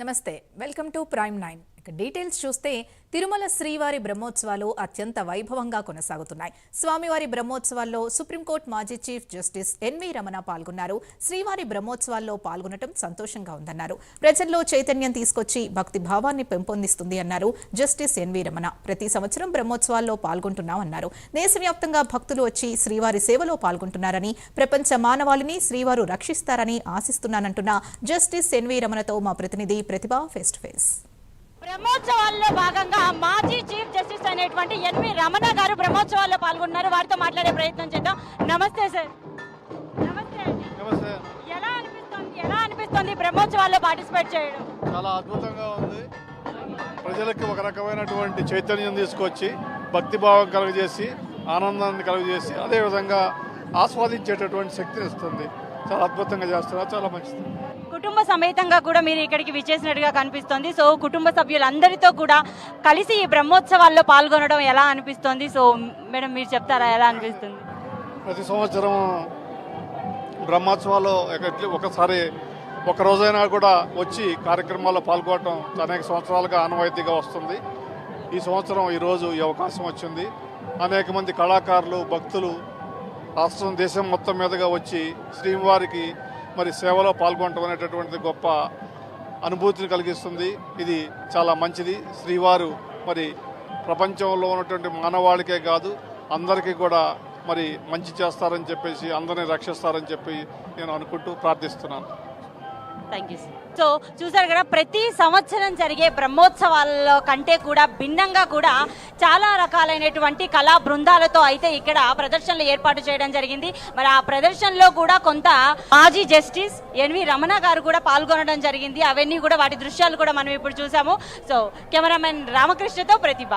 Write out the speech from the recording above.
నమస్తే welcome to prime 9 ఇక details చూస్తే తిరుమల శ్రీవారి బ్రహ్మోత్సవాలు అత్యంత వైభవంగా కొనసాగుతున్నాయి. స్వామివారి బ్రహ్మోత్సవాల్లో సుప్రీంకోర్టు మాజీ చీఫ్ జస్టిస్ ఎన్వి రమణ పాల్గొన్నారు. శ్రీవారి బ్రహ్మోత్సవాల్లో పాల్గొనడం సంతోషంగా ఉందన్నారు. ప్రజల్లో చైతన్యం తీసుకొచ్చి భక్తి భావాన్ని పెంపొందిస్తుంది అన్నారు జస్టిస్ ఎన్వి రమణ. ప్రతి సంవత్సరం బ్రహ్మోత్సవాల్లో పాల్గొంటున్నామన్నారు. దేశవ్యాప్తంగా భక్తులు వచ్చి శ్రీవారి సేవలో పాల్గొంటున్నారని, ప్రపంచ మానవాళిని శ్రీవారు రక్షిస్తారని ఆశిస్తున్నానంటున్న జస్టిస్ ఎన్వి రమణతో మా ప్రతినిధి ప్రతిభ ఫేస్ టు ఫేస్. బ్రహ్మోత్సవాల్లో భాగంగా మాజీ చీఫ్ జస్టిస్ అనేటువంటి ఎన్వి రమణ గారు బ్రహ్మోత్సవాల్లో పాల్గొన్నారు. వారితో మాట్లాడే ప్రయత్నం చేద్దాం. నమస్తే సార్. నమస్తే. ఎలా అనిపిస్తుంది బ్రహ్మోత్సవాల్లో పార్టిసిపేట్ చేయడం? చాలా అద్భుతంగా ఉంది. ప్రజలకు ఒక రకమైనటువంటి చైతన్యం తీసుకొచ్చి భక్తిభావం కలుగజేసి ఆనందాన్ని కలుగజేసి అదేవిధంగా ఆస్వాదించేటటువంటి శక్తిని ఇస్తుంది. చాలా అద్భుతంగా చేస్తున్నారు. చాలా మంచిది. కుటుంబ సమేతంగా కూడా మీరు ఇక్కడికి విచ్చేసినట్టుగా కనిపిస్తోంది. సో కుటుంబ సభ్యులందరితో కూడా కలిసి ఈ బ్రహ్మోత్సవాల్లో పాల్గొనడం ఎలా అనిపిస్తుంది? సో మేడం మీరు చెప్తారా ఎలా అనిపిస్తుంది? ప్రతి సంవత్సరం బ్రహ్మోత్సవాల్లో ఒకసారి ఒక రోజైనా కూడా వచ్చి కార్యక్రమాల్లో పాల్గొనడం అనేక సంవత్సరాలుగా ఆనవాయితీగా వస్తుంది. ఈ సంవత్సరం ఈరోజు ఈ అవకాశం వచ్చింది. అనేక మంది కళాకారులు భక్తులు రాష్ట్రం దేశం మొత్తం మీదుగా వచ్చి శ్రీవారికి మరి సేవలో పాల్గొనడం అనేటటువంటిది గొప్ప అనుభూతిని కలిగిస్తుంది. ఇది చాలా మంచిది. శ్రీవారు మరి ప్రపంచంలో ఉన్నటువంటి మానవాళికే కాదు అందరికీ కూడా మరి మంచి చేస్తారని చెప్పేసి అందరినీ రక్షిస్తారని చెప్పి నేను అనుకుంటూ ప్రార్థిస్తున్నాను. Thank you sir. సో చూసారు కదా, ప్రతి సంవత్సరం జరిగే బ్రహ్మోత్సవాల్లో కంటే కూడా భిన్నంగా కూడా చాలా రకాలైనటువంటి కళా బృందాలతో అయితే ఇక్కడ ప్రదర్శనలు ఏర్పాటు చేయడం జరిగింది. మరి ఆ ప్రదర్శనలో కూడా కొంత మాజీ జస్టిస్ ఎన్వి రమణ గారు కూడా పాల్గొనడం జరిగింది. అవన్నీ కూడా వాటి దృశ్యాలు కూడా మనం ఇప్పుడు చూసాము. సో కెమెరామెన్ రామకృష్ణతో ప్రతిభ.